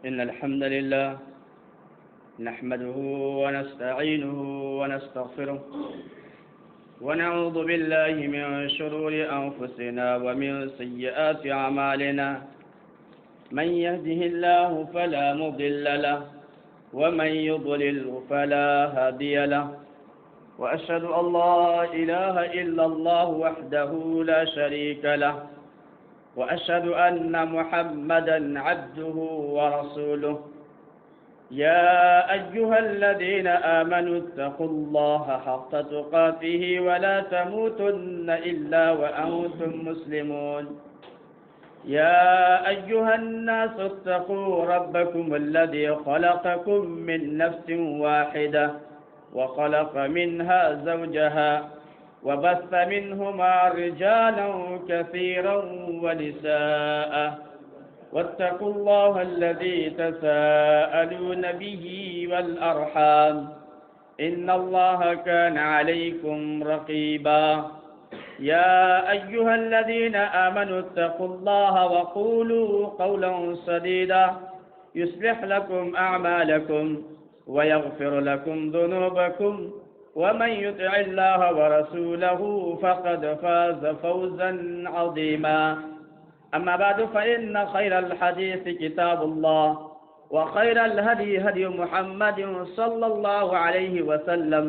إن الحمد لله نحمده ونستعينه ونستغفره ونعوذ بالله من شرور أنفسنا ومن سيئات أعمالنا من يهده الله فلا مضل له ومن يضلل فلا هادي له وأشهد أن لا إله إلا الله وحده لا شريك له وأشهد أن محمدا عبده ورسوله يا أيها الذين آمنوا اتقوا الله حق تقاته ولا تموتن إلا وأنتم مسلمون يا أيها الناس اتقوا ربكم الذي خلقكم من نفس واحدة وخلق منها زوجها وبث منهما رجالا كثيرا ونساء واتقوا الله الذي تساءلون به والأرحام إن الله كان عليكم رقيبا يا أيها الذين آمنوا اتقوا الله وقولوا قولا سديدا يصلح لكم أعمالكم ويغفر لكم ذنوبكم ومن يطع الله ورسوله فقد فاز فوزا عظيما أما بعد فإن خير الحديث كتاب الله وخير الهدي هدي محمد صلى الله عليه وسلم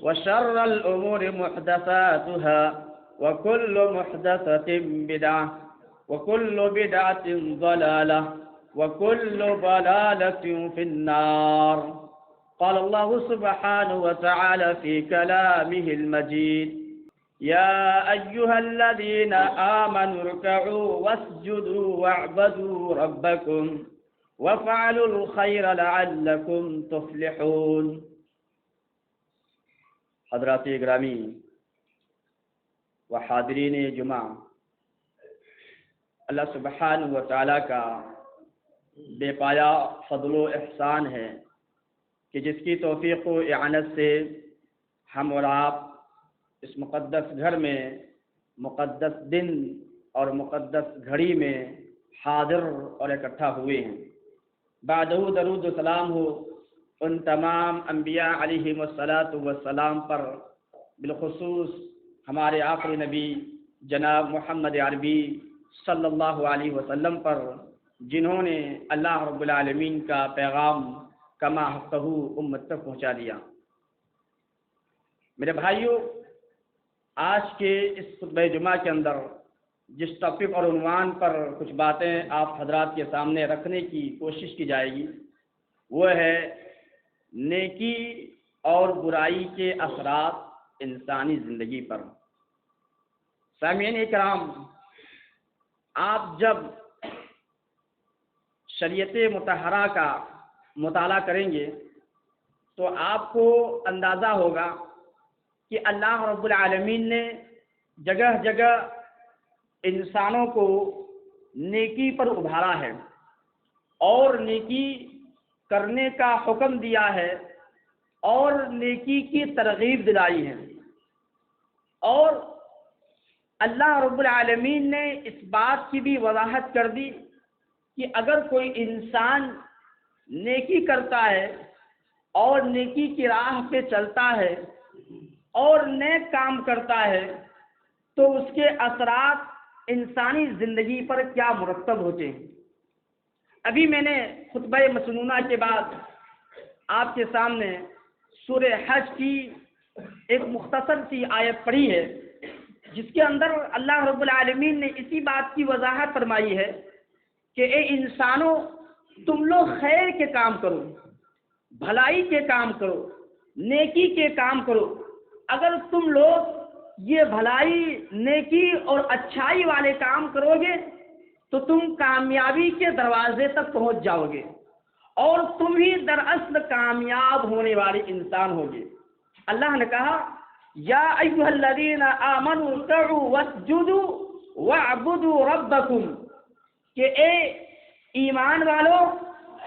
وشر الأمور محدثاتها وكل محدثة بدعة وكل بدعة ضلالة وكل ضلالة في النار. قال الله سبحانه وتعالى في كلامه المجيد يا أيها الذين آمنوا اركعوا واسجدوا واعبدوا ربكم وافعلوا الخير لعلكم تفلحون. حضرات گرامی و حاضرین جمعہ، اللہ سبحانہ و تعالیٰ کا بے پایا فضل و احسان ہے کہ جس کی توفیق و اعانت سے ہم اور آپ اس مقدس گھر میں مقدس دن اور مقدس گھڑی میں حاضر اور اکٹھا ہوئے ہیں. بعدہ درود و سلام ہو ان تمام انبیاء علیہم الصلاۃ والسلام پر، بالخصوص ہمارے آخری نبی جناب محمد عربی صلی اللہ علیہ وسلم پر، جنہوں نے اللہ رب العالمین کا پیغام کما حقہ امت تک پہنچا دیا. میرے بھائیوں، آج کے اس خطبہ جمعہ کے اندر جس ٹاپک اور عنوان پر کچھ باتیں آپ حضرات کے سامنے رکھنے کی کوشش کی جائے گی، وہ ہے نیکی اور برائی کے اثرات انسانی زندگی پر. سامعین کرام، آپ جب شریعت مطہرہ کا مطالعہ کریں گے تو آپ کو اندازہ ہوگا کہ اللہ رب العالمین نے جگہ جگہ انسانوں کو نیکی پر ابھارا ہے اور نیکی کرنے کا حکم دیا ہے اور نیکی کی ترغیب دلائی ہے. اور اللہ رب العالمین نے اس بات کی بھی وضاحت کر دی کہ اگر کوئی انسان نیکی کرتا ہے اور نیکی کی راہ پہ چلتا ہے اور نیک کام کرتا ہے تو اس کے اثرات انسانی زندگی پر کیا مرتب ہوتے ہیں. ابھی میں نے خطبہ مسنونہ کے بعد آپ کے سامنے سورہ حج کی ایک مختصر سی آیت پڑھی ہے، جس کے اندر اللہ رب العالمین نے اسی بات کی وضاحت فرمائی ہے کہ اے انسانوں، تم لوگ خیر کے کام کرو، بھلائی کے کام کرو، نیکی کے کام کرو. اگر تم لوگ یہ بھلائی، نیکی اور اچھائی والے کام کرو گے تو تم کامیابی کے دروازے تک پہنچ جاؤ گے اور تم ہی دراصل کامیاب ہونے والے انسان ہوگے. اللہ نے کہا یا ایھا الذین آمنوا ارکعوا واسجدوا واعبدوا ربکم، کہ اے ایمان والو،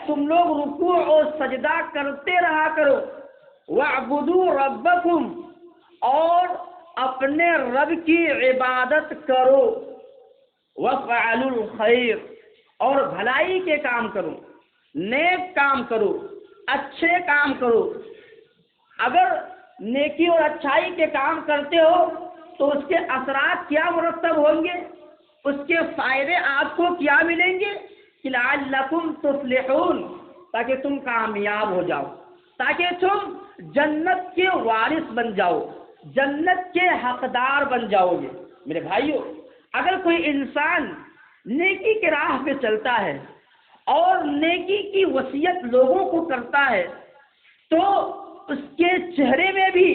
تم لوگ رکوع اور سجدہ کرتے رہا کرو، وَاعْبُدُوا رَبَّكُمْ، اور اپنے رب کی عبادت کرو، وَفَعَلُوا الْخَيْرَ، اور بھلائی کے کام کرو، نیک کام کرو، اچھے کام کرو۔ اگر نیکی اور اچھائی کے کام کرتے ہو تو اس کے اثرات کیا مرتب ہوں گے، اس کے فائدے آپ کو کیا ملیں گے؟ کہ لعلکم تفلحون، تاکہ تم کامیاب ہو جاؤ، تاکہ تم جنت کے وارث بن جاؤ، جنت کے حقدار بن جاؤ گے۔ میرے بھائیو، اگر کوئی انسان نیکی کے راہ پہ چلتا ہے اور نیکی کی وصیت لوگوں کو کرتا ہے تو اس کے چہرے میں بھی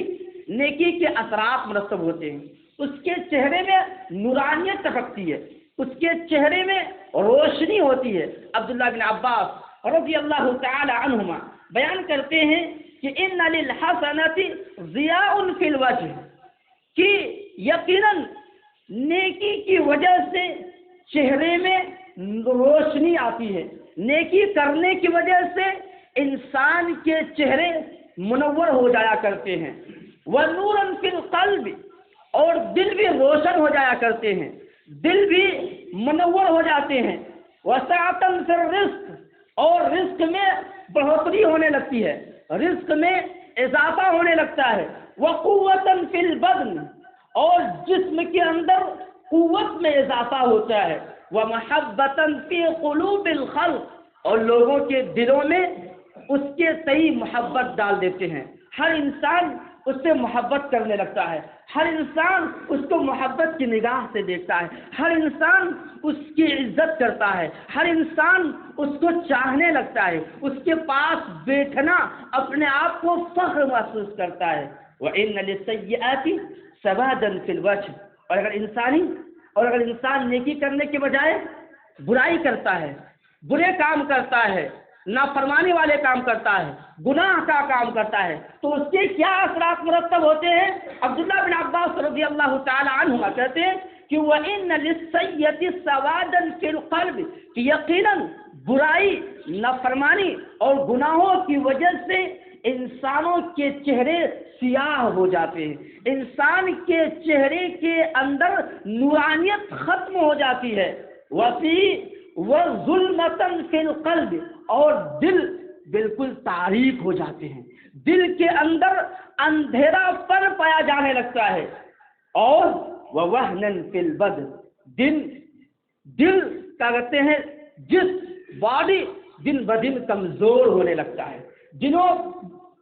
نیکی کے اثرات مرتب ہوتے ہیں، اس کے چہرے میں نورانیت ٹپکتی ہے، اس کے چہرے میں روشنی ہوتی ہے۔ عبداللہ بن عباس رضی اللہ تعالی عنہما بیان کرتے ہیں کہ ان للحسنۃ ضیاء فی الوجہ، کہ یقیناً نیکی کی وجہ سے چہرے میں روشنی آتی ہے، نیکی کرنے کی وجہ سے انسان کے چہرے منور ہو جایا کرتے ہیں۔ وَنُورًا فِي الْقَلْبِ، اور دل بھی روشن ہو جایا کرتے ہیں، دل بھی منور ہو جاتے ہیں۔ وَسَعَةً فِي الرِّزْقِ، اور رزق میں بڑھوتری ہونے لگتی ہے، رزق میں اضافہ ہونے لگتا ہے۔ وَقُوَّةً فِي الْبَدْنِ، اور جسم کے اندر قوت میں اضافہ ہوتا ہے۔ وَمَحَبَّةً فِي قُلُوبِ الْخَلْقِ، اور لوگوں کے دلوں میں اس کے تئیں محبت ڈال دیتے ہیں، ہر انسان اس سے محبت کرنے لگتا ہے، ہر انسان اس کو محبت کی نگاہ سے دیکھتا ہے، ہر انسان اس کی عزت کرتا ہے، ہر انسان اس کو چاہنے لگتا ہے، اس کے پاس بیٹھنا اپنے آپ کو فخر محسوس کرتا ہے۔ وَإِنَّ لِلسَّيِّئَاتِ سَوَادًا فِي الْوَجْهِ، اور اگر انسان نیکی کرنے کے بجائے برائی کرتا ہے، برے کام کرتا ہے، نافرمانی والے کام کرتا ہے، گناہ کا کام کرتا ہے، تو اس کے کیا اثرات مرتب ہوتے ہیں؟ عبداللہ بن عباس رضی اللہ تعالی عنہما کہتے ہیں کہ وَإِنَّ لِلسَّيِّئَةِ سَوَادًا فِي الْقَلْبِ، کہ یقیناً برائی، نافرمانی اور گناہوں کی وجہ سے انسانوں کے چہرے سیاہ ہو جاتے ہیں، انسان کے چہرے کے اندر نورانیت ختم ہو جاتی ہے۔ وَظُلْمَةً فِي الْقَلْبِ، اور دل بالکل تاریک ہو جاتے ہیں، دل کے اندر اندھیرا پن پایا جانے لگتا ہے۔ اور وَوَهْنًا فِي الْبَدْنِ، دل کیا کہتے ہیں، باڈی دن بدن کمزور ہونے لگتا ہے،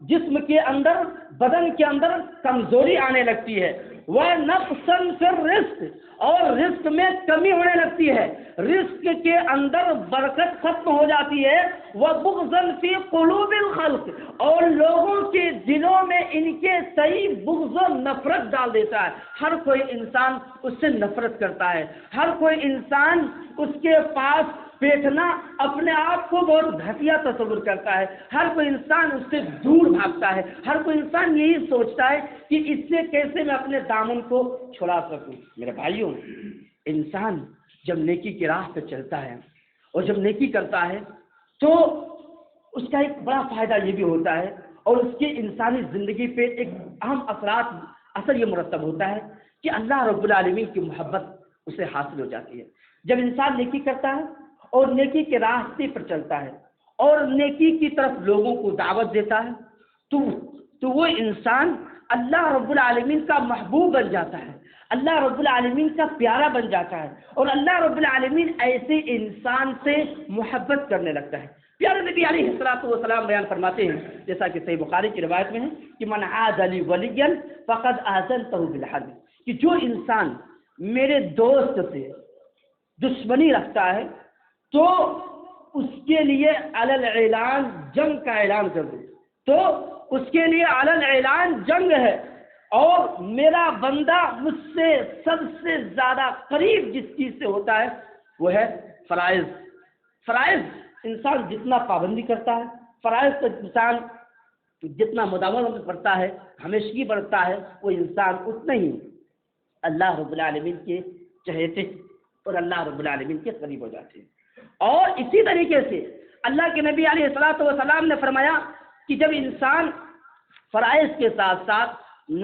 جسم کے اندر، بدن کے اندر کمزوری آنے لگتی ہے۔ وَنَقْصًا فِي الرِّزْقِ، اور رزق میں کمی ہونے لگتی ہے، رزق کے اندر برکت ختم ہو جاتی ہے۔ وَبُغْضًا فِي قُلُوبِ الْخَلْقِ، اور لوگوں کے دلوں میں ان کے تئیں بغض و نفرت ڈال دیتا ہے، ہر کوئی انسان اس سے نفرت کرتا ہے، ہر کوئی انسان اس کے پاس بیٹھنا اپنے آپ کو بہت گھٹیا تصور کرتا ہے، ہر کوئی انسان اس سے دور بھاگتا ہے، ہر کوئی انسان یہی سوچتا ہے کہ اس سے کیسے میں اپنے دامن کو چھڑا سکوں۔ میرے بھائیوں، انسان جب نیکی کی راہ پہ چلتا ہے اور جب نیکی کرتا ہے تو اس کا ایک بڑا فائدہ یہ بھی ہوتا ہے، اور اس کی انسانی زندگی پہ ایک اہم اثر یہ مرتب ہوتا ہے کہ اللہ رب العالمین کی محبت اسے حاصل ہو جاتی ہے۔ جب انسان نیکی کرتا ہے اور نیکی کے راستے پر چلتا ہے اور نیکی کی طرف لوگوں کو دعوت دیتا ہے تو وہ انسان اللہ رب العالمین کا محبوب بن جاتا ہے، اللہ رب العالمین کا پیارا بن جاتا ہے، اور اللہ رب العالمین ایسے انسان سے محبت کرنے لگتا ہے۔ پیارے نبی علیہ الصلوۃ والسلام بیان فرماتے ہیں، جیسا کہ صحیح بخاری کی روایت میں ہے کہ من عاد لی ولیا فقد آذنتہ بالحرب، کہ جو انسان میرے دوست سے دشمنی رکھتا ہے تو اس کے لیے علی الاعلان جنگ کا اعلان کر دو، تو اس کے لیے علی الاعلان جنگ ہے۔ اور میرا بندہ مجھ سے سب سے زیادہ قریب جس چیز سے ہوتا ہے وہ ہے فرائض۔ فرائض انسان جتنا پابندی کرتا ہے، فرائض کا انسان جتنا مداومت کرتا ہے، ہمیشگی برتتا ہے، وہ انسان اتنا ہی اللہ رب العالمین کے چہیتے اور اللہ رب العالمین کے قریب ہو جاتے ہیں۔ اور اسی طریقے سے اللہ کے نبی علیہ الصلوۃ والسلام نے فرمایا کہ جب انسان فرائض کے ساتھ ساتھ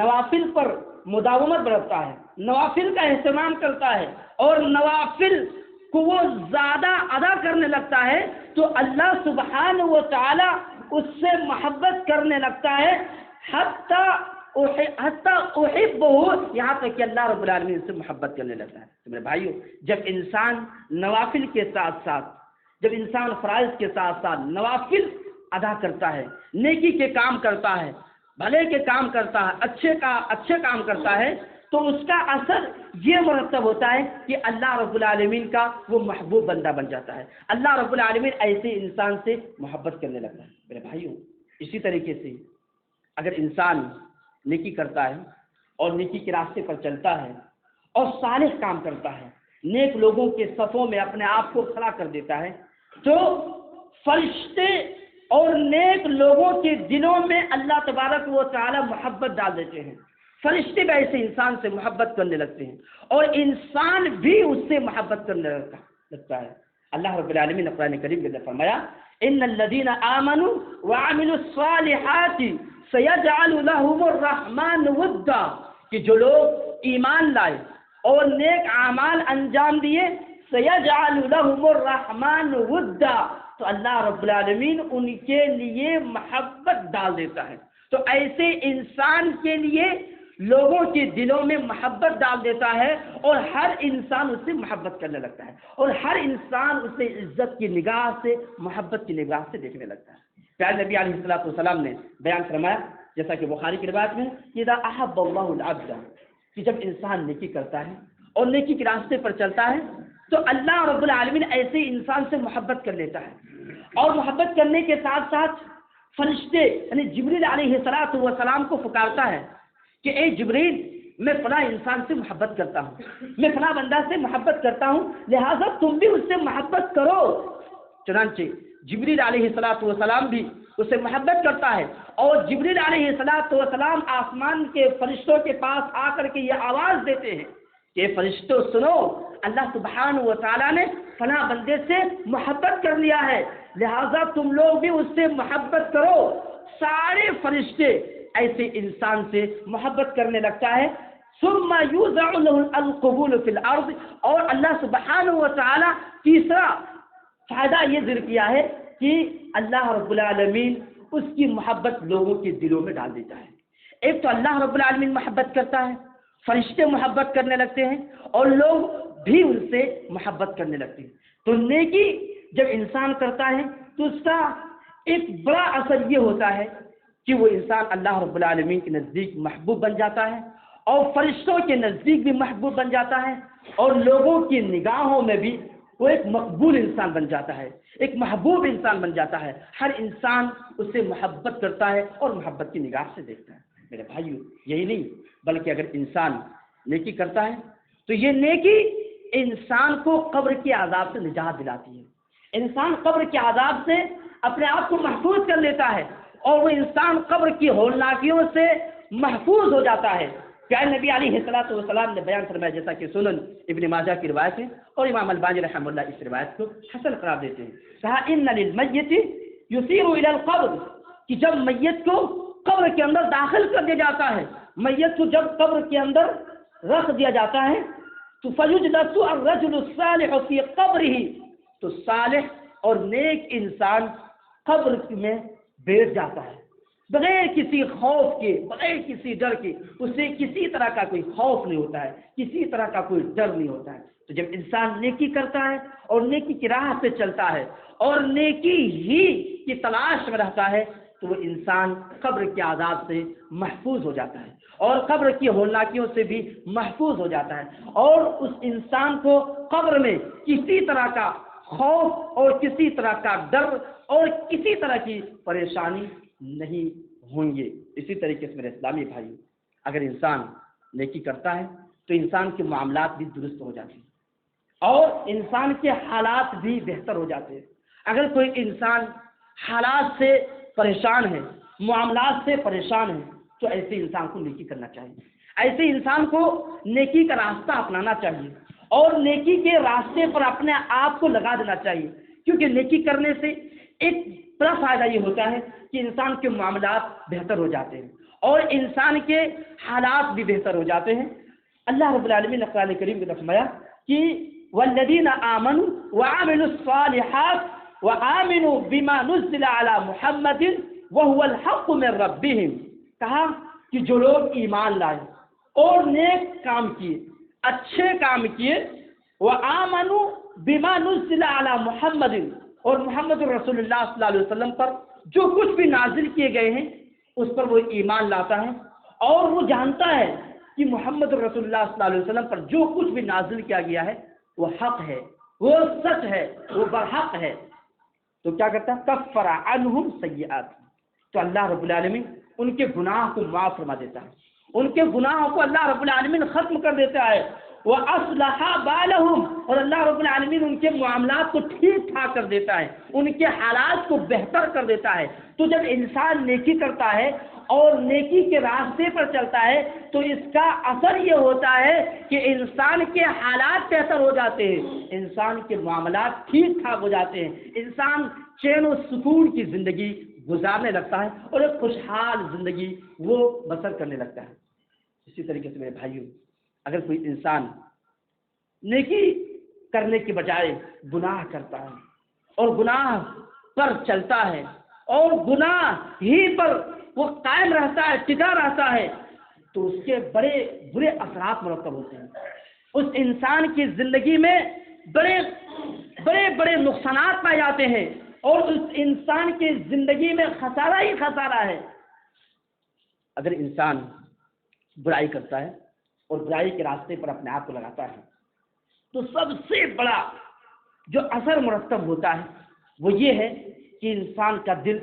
نوافل پر مداومت برتتا ہے، نوافل کا اہتمام کرتا ہے اور نوافل کو وہ زیادہ ادا کرنے لگتا ہے تو اللہ سبحانہ و تعالی اس سے محبت کرنے لگتا ہے، حتیٰ احبہ، یہاں تک کہ اللہ رب العالمین سے محبت کرنے لگتا ہے۔ تو میرے بھائیو، جب انسان نوافل کے ساتھ ساتھ، جب انسان فرائض کے ساتھ ساتھ نوافل ادا کرتا ہے، نیکی کے کام کرتا ہے، بھلے کے کام کرتا ہے، اچھے کام کرتا ہے، تو اس کا اثر یہ مرتب ہوتا ہے کہ اللہ رب العالمین کا وہ محبوب بندہ بن جاتا ہے۔ اللہ رب العالمین ایسے انسان سے محبت کرنے لگتا ہے۔ میرے بھائیو، اسی طریقے سے اگر انسان نیکی کرتا ہے اور نیکی کے راستے پر چلتا ہے اور صالح کام کرتا ہے، نیک لوگوں کے صفوں میں اپنے آپ کو کھڑا کر دیتا ہے، تو فرشتے اور نیک لوگوں کے دلوں میں اللہ تبارک و تعالی محبت ڈال دیتے ہیں۔ فرشتے بھی ایسے انسان سے محبت کرنے لگتے ہیں اور انسان بھی اس سے محبت کرنے لگتا ہے۔ اللہ رب العالمین نے قرآن کریم کے اندر فرمایا، ان الذین آمنوا وعملوا الصالحات سیجعل لهم الرحمن ودا، کہ جو لوگ ایمان لائے اور نیک اعمال انجام دیے، سیجعل لهم الرحمن ودا، تو اللہ رب العالمین ان کے لیے محبت ڈال دیتا ہے۔ تو ایسے انسان کے لیے لوگوں کے دلوں میں محبت ڈال دیتا ہے اور ہر انسان اس سے محبت کرنے لگتا ہے اور ہر انسان اسے عزت کی نگاہ سے، محبت کی نگاہ سے دیکھنے لگتا ہے۔ پیارے نبی علیہ السلام نے بیان فرمایا، جیسا کہ بخاری کی روایت میں، اذا احب اللہ العبد، کہ جب انسان نیکی کرتا ہے اور نیکی کے راستے پر چلتا ہے تو اللہ رب العالمین ایسے انسان سے محبت کر لیتا ہے، اور محبت کرنے کے ساتھ ساتھ فرشتے یعنی جبریل علیہ السلام کو پکارتا ہے کہ اے جبریل، میں فلاں انسان سے محبت کرتا ہوں، میں فلاں بندہ سے محبت کرتا ہوں، لہذا تم بھی اس سے محبت کرو۔ چنانچہ جبریل علیہ السلام بھی اس سے محبت کرتا ہے، اور جبریل علیہ السلام آسمان کے فرشتوں کے پاس آ کر کے یہ آواز دیتے ہیں کہ فرشتوں سنو، اللہ سبحانہ و تعالیٰ نے فلاں بندے سے محبت کر لیا ہے، لہذا تم لوگ بھی اس سے محبت کرو۔ سارے فرشتے ایسے انسان سے محبت کرنے لگتا ہے۔ ثم یوزع له القبول فی الارض، اور اللہ سبحانہ و تعالی تیسرا فائدہ یہ ذکر کیا ہے کہ اللہ رب العالمین اس کی محبت لوگوں کے دلوں میں ڈال دیتا ہے۔ ایک تو اللہ رب العالمین محبت کرتا ہے، فرشتے محبت کرنے لگتے ہیں، اور لوگ بھی ان سے محبت کرنے لگتے ہیں۔ تو نیکی جب انسان کرتا ہے تو اس کا ایک بڑا اثر یہ ہوتا ہے کہ وہ انسان اللہ رب العالمین کے نزدیک محبوب بن جاتا ہے، اور فرشتوں کے نزدیک بھی محبوب بن جاتا ہے، اور لوگوں کی نگاہوں میں بھی وہ ایک مقبول انسان بن جاتا ہے، ایک محبوب انسان بن جاتا ہے۔ ہر انسان اس سے محبت کرتا ہے اور محبت کی نگاہ سے دیکھتا ہے۔ میرے بھائیو، یہی نہیں بلکہ اگر انسان نیکی کرتا ہے تو یہ نیکی انسان کو قبر کے عذاب سے نجات دلاتی ہے۔ انسان قبر کے عذاب سے اپنے آپ کو محفوظ کر لیتا ہے، اور وہ انسان قبر کی ہولناکیوں سے محفوظ ہو جاتا ہے۔ پیارے نبی علیہ السلام نے بیان فرمایا، جیسا کہ سنن ابن ماجہ کی روایت ہے، اور امام البانی رحمہ اللہ اس روایت کو حسن قرار دیتے ہیں، کہا ان للمیت یسیر الی القبر، کہ جب میت کو قبر کے اندر داخل کر دیا جاتا ہے، میت کو جب قبر کے اندر رکھ دیا جاتا ہے تو فیجلس الرجل الصالح فی قبرہ، تو صالح اور نیک انسان قبر میں بیٹھ جاتا ہے بغیر کسی خوف کے، بغیر کسی ڈر کے، اسے کسی طرح کا کوئی خوف نہیں ہوتا ہے، کسی طرح کا کوئی ڈر نہیں ہوتا ہے۔ تو جب انسان نیکی کرتا ہے اور نیکی کی راہ پہ چلتا ہے اور نیکی ہی کی تلاش میں رہتا ہے تو وہ انسان قبر کے عذاب سے محفوظ ہو جاتا ہے اور قبر کی ہولناکیوں سے بھی محفوظ ہو جاتا ہے، اور اس انسان کو قبر میں کسی طرح کا خوف اور کسی طرح کا ڈر اور کسی طرح کی پریشانی نہیں ہوں گے۔ اسی طریقے سے میرے اسلامی بھائی، اگر انسان نیکی کرتا ہے تو انسان کے معاملات بھی درست ہو جاتے ہیں اور انسان کے حالات بھی بہتر ہو جاتے ہیں۔ اگر کوئی انسان حالات سے پریشان ہے، معاملات سے پریشان ہے، تو ایسے انسان کو نیکی کرنا چاہیے، ایسے انسان کو نیکی کا راستہ اپنانا چاہیے اور نیکی کے راستے پر اپنے آپ کو لگا دینا چاہیے، کیونکہ نیکی کرنے سے ایک بڑا فائدہ یہ ہوتا ہے کہ انسان کے معاملات بہتر ہو جاتے ہیں اور انسان کے حالات بھی بہتر ہو جاتے ہیں۔ اللہ رب العالمین نے قرآن کریم میں فرمایا کہ والذین آمنوا وعملوا الصالحات وآمنوا بما نزل علی محمد وهو الحق من ربهم، کہا کہ جو لوگ ایمان لائے اور نیک کام کیے، اچھے کام کیے، وآمنوا بما نزل علی محمد، اور محمد رسول اللہ صلی اللہ علیہ وسلم پر جو کچھ بھی نازل کیے گئے ہیں اس پر وہ ایمان لاتا ہے، اور وہ جانتا ہے کہ محمد رسول اللہ صلی اللہ علیہ وسلم پر جو کچھ بھی نازل کیا گیا ہے وہ حق ہے، وہ سچ ہے، وہ برحق ہے، تو کیا کرتا ہے؟ کفر عنہم سیئات، تو اللہ رب العالمین ان کے گناہ کو معاف فرما دیتا ہے، ان کے گناہوں کو اللہ رب العالمین ختم کر دیتا ہے، وَأَصْلَحَ بَالَهُمْ، اور اللہ رب العالمین ان کے معاملات کو ٹھیک ٹھاک کر دیتا ہے، ان کے حالات کو بہتر کر دیتا ہے۔ تو جب انسان نیکی کرتا ہے اور نیکی کے راستے پر چلتا ہے تو اس کا اثر یہ ہوتا ہے کہ انسان کے حالات بہتر ہو جاتے ہیں، انسان کے معاملات ٹھیک ٹھاک ہو جاتے ہیں، انسان چین و سکون کی زندگی گزارنے لگتا ہے اور ایک خوشحال زندگی وہ بسر کرنے لگتا ہے۔ اسی طریقے سے میرے بھائیوں، اگر کوئی انسان نیکی کرنے کے بجائے گناہ کرتا ہے اور گناہ پر چلتا ہے اور گناہ ہی پر وہ قائم رہتا ہے، ٹکا رہتا ہے، تو اس کے بڑے برے اثرات مرتب ہوتے ہیں، اس انسان کی زندگی میں بڑے بڑے بڑے نقصانات پائے جاتے ہیں اور اس انسان کی زندگی میں خسارہ ہی خسارہ ہے۔ اگر انسان برائی کرتا ہے اور برائی کے راستے پر اپنے آپ کو لگاتا ہے تو سب سے بڑا جو اثر مرتب ہوتا ہے وہ یہ ہے کہ انسان کا دل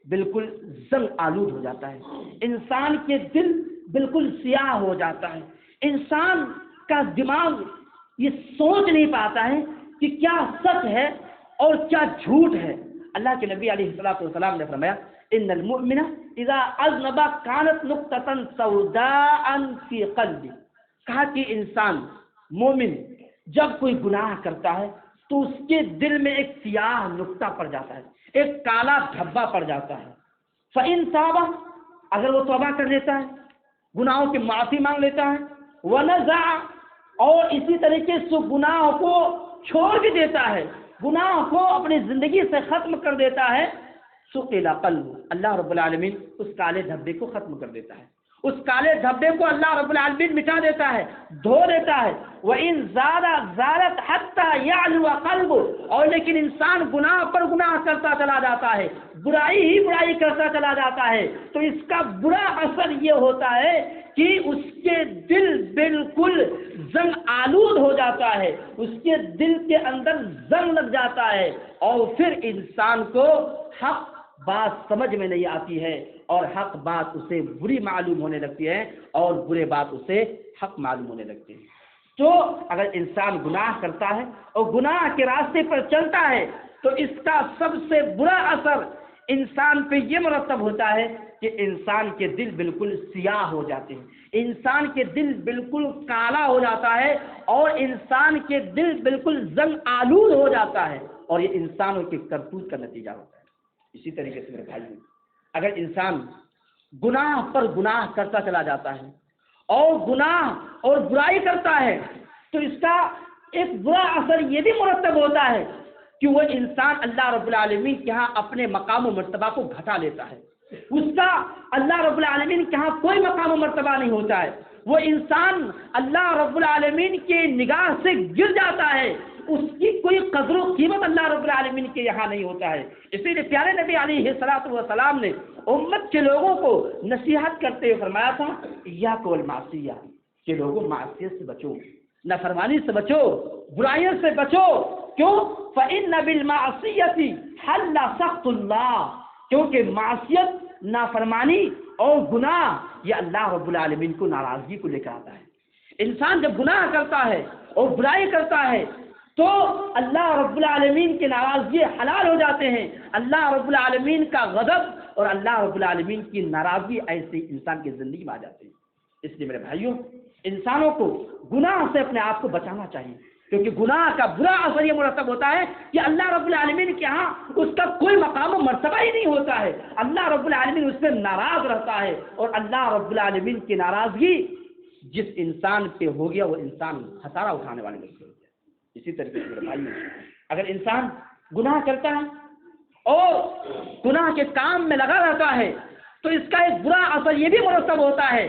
بالکل زنگ آلود ہو جاتا ہے، انسان کے دل بالکل سیاہ ہو جاتا ہے، انسان کا دماغ یہ سوچ نہیں پاتا ہے کہ کیا سچ ہے اور کیا جھوٹ ہے۔ اللہ کے نبی علیہ الصلوۃ والسلام نے فرمایا ان المؤمن اذا اذنب كانت نقطة سوداء في قلبه، کہا کہ انسان مومن جب کوئی گناہ کرتا ہے تو اس کے دل میں ایک سیاہ نقطہ پڑ جاتا ہے، ایک کالا دھبا پڑ جاتا ہے۔ فإن تاب، اگر وہ توبہ کر لیتا ہے، گناہوں کی معافی مانگ لیتا ہے، ونزع، اور اسی طریقے سے گناہ کو چھوڑ بھی دیتا ہے، گناہ کو اپنی زندگی سے ختم کر دیتا ہے، سقل قلب، اللہ رب العالمین اس کالے دھبے کو ختم کر دیتا ہے، اس کالے دھبے کو اللہ رب العالمین مٹا دیتا ہے، دھو دیتا ہے۔ وَإِن زَارَتْ حَتَّى يَعْلُوَ قَلْبُ، اور لیکن انسان گناہ پر گناہ کرتا چلا جاتا ہے، برائی ہی برائی کرتا چلا جاتا ہے، تو اس کا برا اثر یہ ہوتا ہے کہ اس کے دل بالکل زنگ آلود ہو جاتا ہے، اس کے دل کے اندر زنگ لگ جاتا ہے، اور پھر انسان کو حق بات سمجھ میں نہیں آتی ہے اور حق بات اسے بری معلوم ہونے لگتی ہے اور برے بات اسے حق معلوم ہونے لگتی ہے۔ تو اگر انسان گناہ کرتا ہے اور گناہ کے راستے پر چلتا ہے تو اس کا سب سے برا اثر انسان پہ یہ مرتب ہوتا ہے کہ انسان کے دل بالکل سیاہ ہو جاتے ہیں، انسان کے دل بالکل کالا ہو جاتا ہے اور انسان کے دل بالکل زنگ آلود ہو جاتا ہے، اور یہ انسانوں کے کرتوت کا نتیجہ ہوتا ہے۔ اسی طریقے سے میرے بھائیوں، اگر انسان گناہ پر گناہ کرتا چلا جاتا ہے اور گناہ اور برائی کرتا ہے تو اس کا ایک برا اثر یہ بھی مرتب ہوتا ہے کہ وہ انسان اللہ رب العالمین کے ہاں اپنے مقام و مرتبہ کو گھٹا لیتا ہے، اس کا اللہ رب العالمین کے ہاں کوئی مقام و مرتبہ نہیں ہوتا ہے، وہ انسان اللہ رب العالمین کے نگاہ سے گر جاتا ہے، اس کی کوئی قدر و قیمت اللہ رب العالمین کے یہاں نہیں ہوتا ہے۔ اسی لیے پیارے نبی علیہ الصلوۃ والسلام نے امت کے لوگوں کو نصیحت کرتے ہوئے فرمایا تھا ایاک والمعصیہ، کہ لوگوں معصیت سے بچو، نافرمانی سے بچو، برائیوں سے بچو، کیوں؟ فإن بالمعصیۃ حل سخط اللہ، کیونکہ معصیت، نافرمانی اور گناہ یہ اللہ رب العالمین کو ناراضگی کو لے کر آتا ہے۔ انسان جب گناہ کرتا ہے اور برائی کرتا ہے تو اللہ رب العالمین کے ناراضگی حلال ہو جاتے ہیں، اللہ رب العالمین کا غضب اور اللہ رب العالمین کی ناراضگی ایسے انسان کی زندگی میں آ جاتے ہیں۔ اس لیے میرے بھائیوں، انسانوں کو گناہ سے اپنے آپ کو بچانا چاہیے، کیونکہ گناہ کا برا اثر یہ مرتب ہوتا ہے کہ اللہ رب العالمین کے ہاں اس کا کوئی مقام و مرتبہ ہی نہیں ہوتا ہے، اللہ رب العالمین اس سے ناراض رہتا ہے، اور اللہ رب العالمین کی ناراضگی جس انسان پہ ہو گیا وہ انسان خسارہ اٹھانے والے میں سے ہو گیا۔ اسی طریقے سے میرے بھائی، اگر انسان گناہ کرتا ہے اور گناہ کے کام میں لگا رہتا ہے تو اس کا ایک برا اثر یہ بھی مرتب ہوتا ہے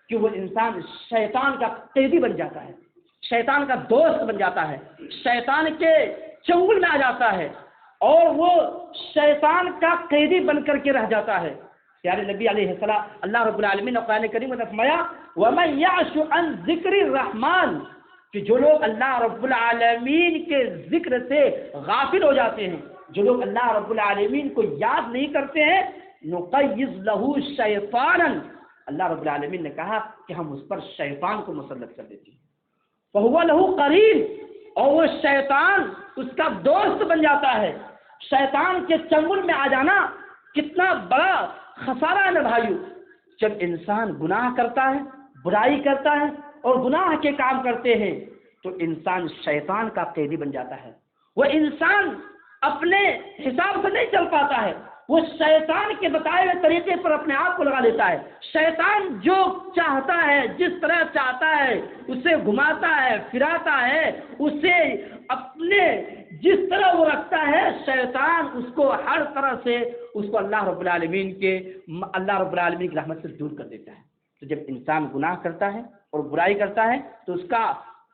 کہ وہ انسان شیطان کا قیدی بن جاتا ہے، شیطان کا دوست بن جاتا ہے، شیطان کے چنگل میں آ جاتا ہے اور وہ شیطان کا قیدی بن کر کے رہ جاتا ہے۔ پیارے نبی علیہ السلام، اللہ رب العالمین نے قرآن کریم میں فرمایا وَمَن يَعْشُ عَن ذِكْرِ الرَّحْمَنِ، کہ جو لوگ اللہ رب العالمین کے ذکر سے غافل ہو جاتے ہیں، جو لوگ اللہ رب العالمین کو یاد نہیں کرتے ہیں، نُقَيِّضْ لَهُ شَيْطَانًا، اللہ رب العالمین نے کہا کہ ہم اس پر شیطان کو مسلط کر دیتے ہیں، فَهُوَ لَهُ قَرِينٌ، اور وہ شیطان اس کا دوست بن جاتا ہے۔ شیطان کے چنگل میں آ جانا کتنا بڑا خسارہ ہے بھائیو۔ جب انسان گناہ کرتا ہے، برائی کرتا ہے اور گناہ کے کام کرتے ہیں تو انسان شیطان کا قیدی بن جاتا ہے۔ وہ انسان اپنے حساب سے نہیں چل پاتا ہے، وہ شیطان کے بتائے ہوئے طریقے پر اپنے آپ کو لگا لیتا ہے۔ شیطان جو چاہتا ہے، جس طرح چاہتا ہے اسے گھماتا ہے، پھراتا ہے، اسے اپنے جس طرح وہ رکھتا ہے، شیطان اس کو ہر طرح سے اس کو اللہ رب العالمین کی رحمت سے دور کر دیتا ہے۔ تو جب انسان گناہ کرتا ہے اور برائی کرتا ہے تو اس کا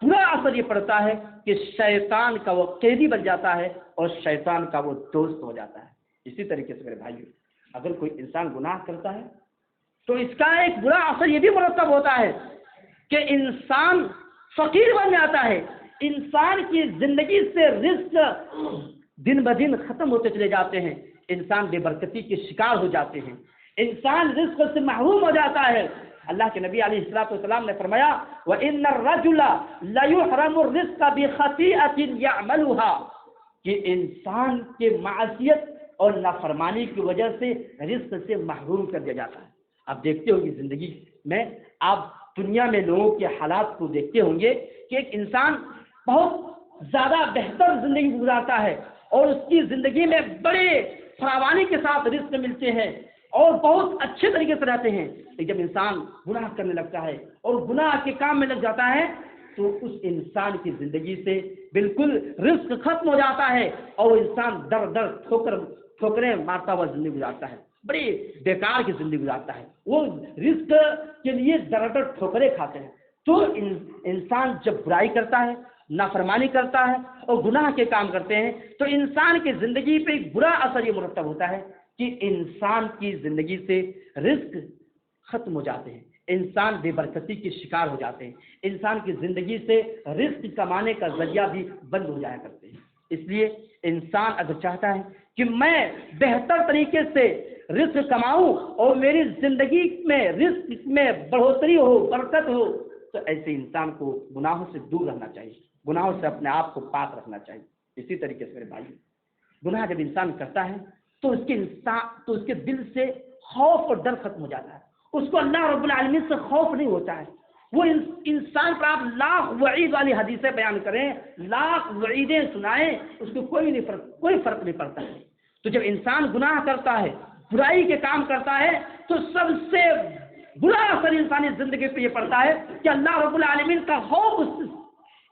برا اثر یہ پڑتا ہے کہ شیطان کا وہ قیدی بن جاتا ہے اور شیطان کا وہ دوست ہو جاتا ہے۔ اسی طریقے سے میرے بھائیو، اگر کوئی انسان گناہ کرتا ہے تو اس کا ایک برا اثر یہ بھی مرتب ہوتا ہے کہ انسان فقیر بن جاتا ہے، انسان کی زندگی سے رزق دن بدن ختم ہوتے چلے جاتے ہیں، انسان بے برکتی کے شکار ہو جاتے ہیں، انسان رزق سے محروم ہو جاتا ہے۔ اللہ کے نبی علیہ الصلوۃ والسلام نے فرمایا وَإِنَّ الرَّجُلَ لَيُحْرَمُ الرِّزْقَ بِخَطِيئَةٍ يَعْمَلُهَا، کہ انسان کے معصیت اور نافرمانی کی وجہ سے رزق سے محروم کر دیا جاتا ہے۔ آپ دیکھتے ہوں گے زندگی میں، آپ دنیا میں لوگوں کے حالات کو دیکھتے ہوں گے کہ ایک انسان بہت زیادہ بہتر زندگی گزارتا ہے اور اس کی زندگی میں بڑے فراوانی کے ساتھ رزق ملتے ہیں اور بہت اچھے طریقے سے رہتے ہیں، لیکن جب انسان گناہ کرنے لگتا ہے اور گناہ کے کام میں لگ جاتا ہے تو اس انسان کی زندگی سے بالکل رزق ختم ہو جاتا ہے اور وہ انسان در در ٹھوکریں مارتا ہوا زندگی گزارتا ہے، بڑی بیکار کی زندگی گزارتا ہے، وہ رزق کے لیے در در ٹھوکریں کھاتے ہیں۔ تو انسان جب برائی کرتا ہے، نافرمانی کرتا ہے اور گناہ کے کام کرتے ہیں تو انسان کی زندگی پہ ایک برا اثر یہ مرتب ہوتا ہے کہ انسان کی زندگی سے رزق ختم ہو جاتے ہیں، انسان بے برکتی کے شکار ہو جاتے ہیں، انسان کی زندگی سے رزق کمانے کا ذریعہ بھی بند ہو جایا کرتے ہیں۔ اس لیے انسان اگر چاہتا ہے کہ میں بہتر طریقے سے رزق کماؤں اور میری زندگی میں رزق میں بڑھوتری ہو، برکت ہو، تو ایسے انسان کو گناہوں سے دور رہنا چاہیے، گناہوں سے اپنے آپ کو پاک رکھنا چاہیے۔ اسی طریقے سے میرے بھائی، گناہ جب انسان کرتا ہے تو اس کے دل سے خوف اور ڈر ختم ہو جاتا ہے، اس کو اللہ رب العالمین سے خوف نہیں ہوتا ہے۔ وہ انسان پر آپ لاکھ وعید والی حدیثیں بیان کریں، لاکھ وعیدیں سنائیں، اس کو کوئی فرق نہیں پڑتا ہے۔ تو جب انسان گناہ کرتا ہے، برائی کے کام کرتا ہے، تو سب سے برا اثر انسانی زندگی پہ یہ پڑتا ہے کہ اللہ رب العالمین کا خوف اس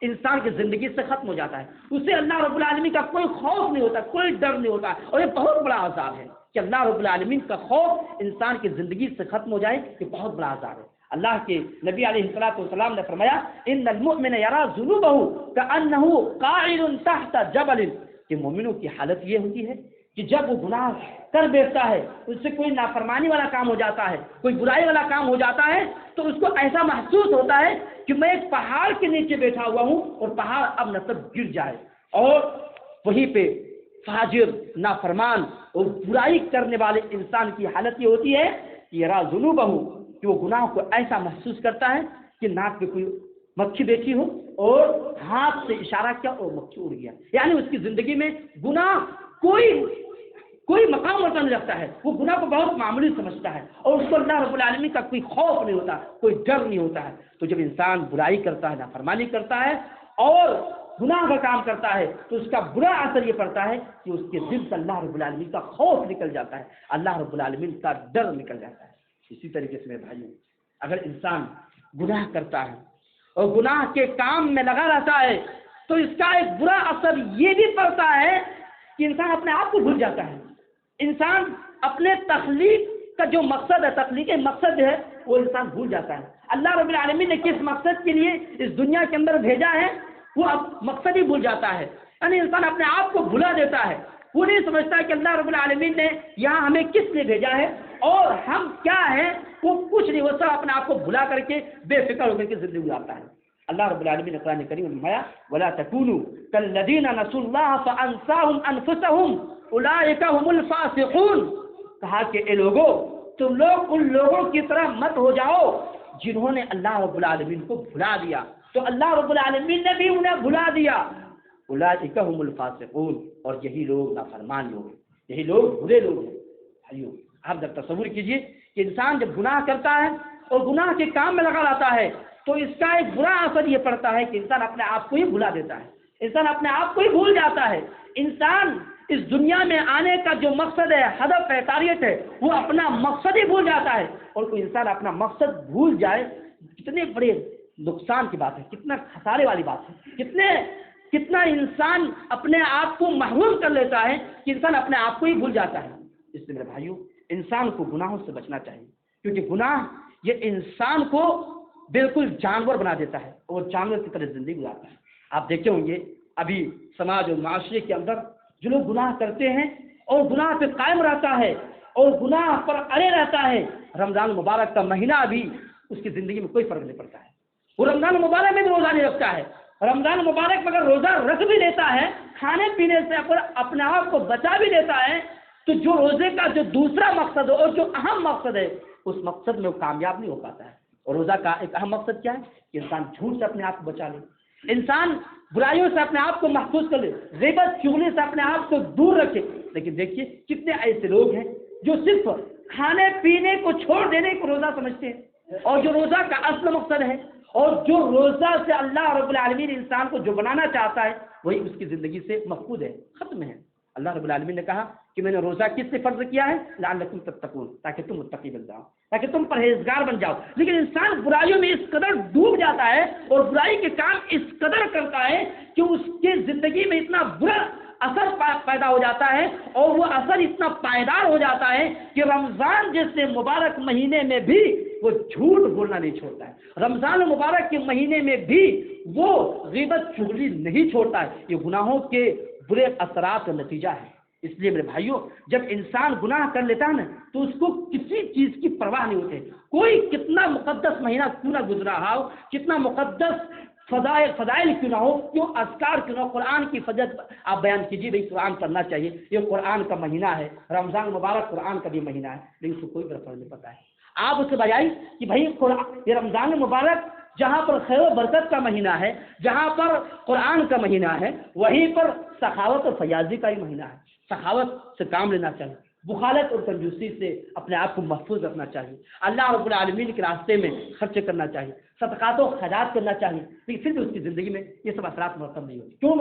انسان کی زندگی سے ختم ہو جاتا ہے، اسے اللہ رب العالمین کا کوئی خوف نہیں ہوتا، کوئی ڈر نہیں ہوتا، اور یہ بہت بڑا عذاب ہے کہ اللہ رب العالمین کا خوف انسان کی زندگی سے ختم ہو جائے، یہ بہت بڑا عذاب ہے۔ اللہ کے نبی علیہ الصلوۃ والسلام نے فرمایا ان المؤمن یری ذنوبه کانه قاعد تحت جبل، کہ مومنوں کی حالت یہ ہوتی ہے کہ جب وہ گناہ کر بیٹھتا ہے، اس سے کوئی نافرمانی والا کام ہو جاتا ہے، کوئی برائی والا کام ہو جاتا ہے، تو اس کو ایسا محسوس ہوتا ہے کہ میں ایک پہاڑ کے نیچے بیٹھا ہوا ہوں اور پہاڑ اب نہ تب گر جائے، اور وہیں پہ فاجر، نافرمان اور برائی کرنے والے انسان کی حالت یہ ہوتی ہے کہ یرا ذنوبہ، کہ وہ گناہ کو ایسا محسوس کرتا ہے کہ ناک پہ کوئی مکھی بیٹھی ہو اور ہاتھ سے اشارہ کیا اور مکھی اڑ گیا، یعنی اس کی زندگی میں گناہ کوئی مقام ہوتا نہیں رکھتا ہے، وہ گناہ کو بہت معمولی سمجھتا ہے اور اس کو اللہ رب العالمین کا کوئی خوف نہیں ہوتا، کوئی ڈر نہیں ہوتا ہے۔ تو جب انسان برائی کرتا ہے، نافرمانی کرتا ہے اور گناہ کا کام کرتا ہے تو اس کا برا اثر یہ پڑتا ہے کہ اس کے دل سے اللہ رب العالمین کا خوف نکل جاتا ہے، اللہ رب العالمین کا ڈر نکل جاتا ہے۔ اسی طریقے سے میرے بھائیوں، اگر انسان گناہ کرتا ہے اور گناہ کے کام میں لگا رہتا ہے تو اس کا ایک برا اثر یہ بھی پڑتا ہے کہ انسان اپنے آپ کو بھول جاتا ہے. انسان اپنے تخلیق کا جو مقصد ہے، تخلیقی مقصد ہے، وہ انسان بھول جاتا ہے. اللہ رب العالمین نے کس مقصد کے لیے اس دنیا کے اندر بھیجا ہے وہ اب مقصد ہی بھول جاتا ہے. یعنی انسان اپنے آپ کو بھلا دیتا ہے. وہ نہیں سمجھتا کہ اللہ رب العالمین نے یہاں ہمیں کس لیے بھیجا ہے اور ہم کیا ہیں. وہ کچھ نہیں، وہ سب اپنے آپ کو بھلا کر کے بے فکر ہو کر کے زندگی گزارتا ہے. اللہ رب العالمین نے قرآن کریم میں فرمایا ولا تکونوا کالذین نسوا اللہ فانساهم انفسهم اولئک هم الفاسقون. کہا کہ اے لوگوں، تم لوگ ان لوگوں کی طرح مت ہو جاؤ جنہوں نے اللہ رب العالمین کو بھلا دیا. تو اللہ رب العالمین نے بھی انہیں بھلا دیا. اولئک هم الفاسقون، اور یہی لوگ نافرمان لوگ ہیں، یہی لوگ برے لوگ ہیں. بھائیو آپ جب تصور کیجئے کہ انسان جب گناہ کرتا ہے اور گناہ کے کام میں لگا لاتا ہے تو اس کا ایک برا اثر یہ پڑتا ہے کہ انسان اپنے آپ کو ہی بھلا دیتا ہے. انسان اپنے آپ کو ہی بھول جاتا ہے. انسان اس دنیا میں آنے کا جو مقصد ہے، ہدف ہے، تاریخ ہے، وہ اپنا مقصد ہی بھول جاتا ہے. اور کوئی انسان اپنا مقصد بھول جائے کتنے بڑے نقصان کی بات ہے، کتنا خسارے والی بات ہے، کتنا انسان اپنے آپ کو محروم کر لیتا ہے کہ انسان اپنے آپ کو ہی بھول جاتا ہے. اس لیے میرے بھائیو انسان کو گناہوں سے بچنا چاہیے، کیونکہ گناہ یہ انسان کو بالکل جانور بنا دیتا ہے اور جانور کی طرح زندگی گزارتا ہے. آپ دیکھتے ہوں گے ابھی سماج اور معاشرے کے اندر جو لوگ گناہ کرتے ہیں اور گناہ پہ قائم رہتا ہے اور گناہ پر اڑے رہتا ہے، رمضان مبارک کا مہینہ بھی اس کی زندگی میں کوئی فرق نہیں پڑتا ہے. وہ رمضان مبارک میں بھی روزہ نہیں رکھتا ہے. رمضان مبارک میں اگر روزہ رکھ بھی لیتا ہے، کھانے پینے سے اپنے آپ کو بچا بھی لیتا ہے، تو جو روزے کا جو دوسرا مقصد ہے اور جو اہم مقصد ہے اس مقصد میں وہ کامیاب نہیں ہو پاتا ہے. اور روزہ کا ایک اہم مقصد کیا ہے کہ انسان جھوٹ سے اپنے آپ کو بچا لے، انسان برائیوں سے اپنے آپ کو محفوظ کر لے، غیبت چغلی سے اپنے آپ کو دور رکھے. لیکن دیکھیے کتنے ایسے لوگ ہیں جو صرف کھانے پینے کو چھوڑ دینے کو روزہ سمجھتے ہیں، اور جو روزہ کا اصل مقصد ہے اور جو روزہ سے اللہ رب العالمین انسان کو جو بنانا چاہتا ہے وہی اس کی زندگی سے مفقود ہے، ختم ہے. اللہ رب العالمین نے کہا کہ میں نے روزہ کس سے فرض کیا ہے؟ لعلکم تتقون، تاکہ تم متقی بن جاؤ، تاکہ تم پرہیزگار بن جاؤ. لیکن انسان برائیوں میں اس قدر ڈوب جاتا ہے اور برائی کے کام اس قدر کرتا ہے کہ اس کی زندگی میں اتنا برا اثر پیدا ہو جاتا ہے اور وہ اثر اتنا پائیدار ہو جاتا ہے کہ رمضان جیسے مبارک مہینے میں بھی وہ جھوٹ بولنا نہیں چھوڑتا ہے. رمضان مبارک کے مہینے میں بھی وہ غیبت چغلی نہیں چھوڑتا ہے. یہ گناہوں کے برے اثرات کا نتیجہ ہے. اس لیے میرے بھائیوں جب انسان گناہ کر لیتا ہے نا تو اس کو کسی چیز کی پرواہ نہیں ہوتی. کوئی کتنا مقدس مہینہ کیوں نہ گزرا ہو، کتنا مقدس فضائل کیوں نہ ہو، کیوں اذکار کیوں نہ ہو، قرآن کی فضیلت آپ بیان کیجیے. بھائی قرآن پڑھنا چاہیے، یہ قرآن کا مہینہ ہے، رمضان مبارک قرآن کا بھی مہینہ ہے، لیکن اس کو کوئی فرق نہیں پڑتا ہے. آپ اس کے بجائے کہ بھائی یہ رمضان مبارک جہاں پر خیر و برکت کا مہینہ ہے، جہاں پر قرآن کا مہینہ ہے، وہیں پر سخاوت اور فیاضی کا ہی مہینہ ہے. سخاوت سے کام لینا چاہیے، بخالت اور کنجوسی سے اپنے آپ کو محفوظ رکھنا چاہیے، اللہ رب العالمین کے راستے میں خرچ کرنا چاہیے، صدقات و خیرات کرنا چاہیے. لیکن پھر بھی اس کی زندگی میں یہ سب اثرات مرتب نہیں ہوتے. کیوں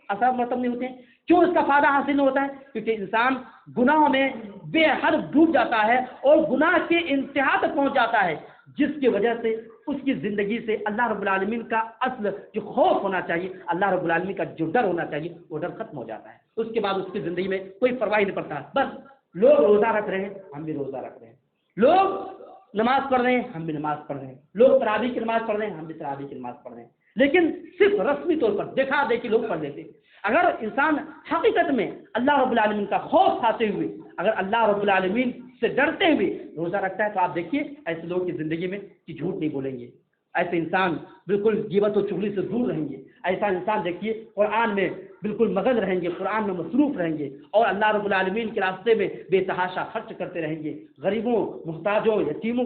اثرات مرتب نہیں ہوتے ہیں؟ کیوں اس کا فائدہ حاصل نہیں ہوتا ہے؟ کیونکہ انسان گناہوں میں بے حد ڈوب جاتا ہے اور گناہ کے انتہا تک پہنچ جاتا ہے، جس کی وجہ سے اس کی زندگی سے اللہ رب العالمین کا اصل جو خوف ہونا چاہیے، اللہ رب العالمین کا جو ڈر ہونا چاہیے، وہ ڈر ختم ہو جاتا ہے. اس کے بعد اس کی زندگی میں کوئی پرواہ نہیں پڑتا. بس لوگ روزہ رکھ رہے ہیں، ہم بھی روزہ رکھ رہے ہیں، لوگ نماز پڑھ رہے ہیں، ہم بھی نماز پڑھ رہے ہیں، لوگ تراویح کی نماز پڑھ رہے ہیں، ہم بھی تراویح کی نماز پڑھ رہے ہیں. لیکن صرف رسمی طور پر دیکھا دیکھی لوگ پڑھ لیتے. اگر انسان حقیقت میں اللہ رب العالمین کا خوف کھاتے ہوئے، اگر اللہ رب العالمین سے ڈرتے ہوئے روزہ رکھتا ہے تو آپ دیکھیے ایسے لوگوں کی زندگی میں کہ جھوٹ نہیں بولیں گے، ایسے انسان بالکل غیبت و چغلی سے دور رہیں گے. ایسا انسان دیکھیے قرآن میں بالکل مگن رہیں گے، قرآن میں مصروف رہیں گے اور اللہ رب العالمین کے راستے میں بے تحاشا خرچ کرتے رہیں گے. غریبوں، محتاجوں، یتیموں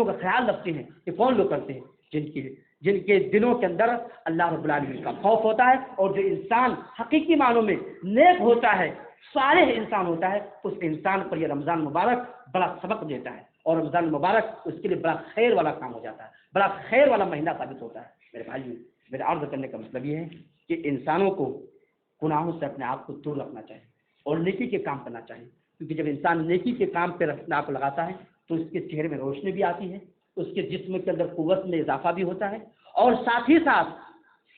کا خیال رکھتے ہیں. یہ کون لوگ کرتے ہیں؟ جن کے دلوں کے اندر اللہ رب العالمین کا خوف ہوتا ہے، اور جو انسان حقیقی معنوں میں نیک ہوتا ہے، صالح انسان ہوتا ہے، اس انسان پر یہ رمضان مبارک بڑا سبق دیتا ہے اور رمضان مبارک اس کے لیے بڑا خیر والا کام ہو جاتا ہے، بڑا خیر والا مہینہ ثابت ہوتا ہے. میرے بھائیو میرے عرض کرنے کا مطلب یہ ہے کہ انسانوں کو گناہوں سے اپنے آپ کو دور رکھنا چاہیے اور نیکی کے کام کرنا چاہیے. کیونکہ جب انسان نیکی کے کام پہ اپنے آپ کو لگاتا ہے تو اس کے چہرے میں روشنی بھی آتی ہے، اس کے جسم کے اندر قوت میں اضافہ بھی ہوتا ہے، اور ساتھ ہی ساتھ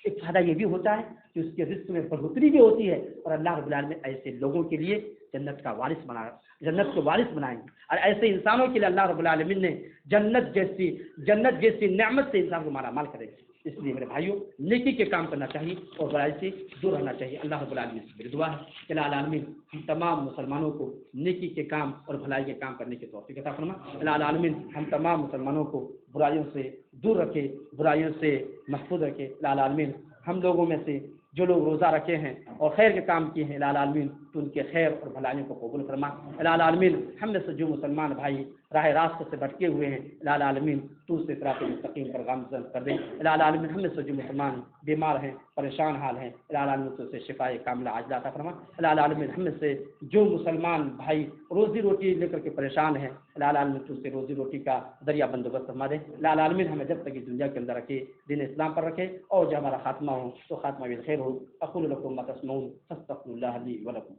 ایک فائدہ یہ بھی ہوتا ہے کہ اس کے رزق میں بڑھوتری بھی ہوتی ہے، اور اللہ رب العالمین ایسے لوگوں کے لیے جنت کا وارث بنا جنت کو وارث بنائیں گے، اور ایسے انسانوں کے لیے اللہ رب العالمین نے جنت جیسی نعمت سے انسان کو مالا مال کرے گا۔ اس لیے میرے بھائیوں، نیکی کے کام کرنا چاہیے اور برائی سے دور رہنا چاہیے۔ اللہ رب العالمین سے میری دعا ہے کہ اللہ العالمین ہم تمام مسلمانوں کو نیکی کے کام اور بھلائی کے کام کرنے کی توفیق عطا فرما۔ اللہ العالمین ہم تمام مسلمانوں کو برائیوں سے دور رکھے، برائیوں سے محفوظ رکھے۔ اللہ العالمین ہم لوگوں میں سے جو لوگ روزہ رکھے ہیں اور خیر کے کام کیے ہیں، اللہ العالمین تو ان کے خیر اور بھلائیوں کو قبول فرما۔ اللہ العالمین ہم میں سے جو مسلمان بھائی راہ راست سے بھٹکے ہوئے ہیں، اللہ العالمین تو سے صراط مستقیم پر گامزن کر دے۔ اللہ العالمین ہم میں سے جو مسلمان بیمار ہیں، پریشان حال ہیں، اللہ العالمین تو سے شفائے کاملہ عاجلہ عطا فرما۔ اللہ العالمین ہم میں سے جو مسلمان بھائی روزی روٹی لے کر کے پریشان ہیں، اللہ العالمین تو سے روزی روٹی کا ذریعہ بندوبست فرما دے۔ اللہ العالمین ہمیں جب تک اس دنیا کے اندر رکھے، دین اسلام پر رکھے، اور جب ہمارا خاتمہ ہو تو خاتمہ بالخیر ہو۔ اقول لکم ما تسمعون فاستغفر اللہ لی ولکم۔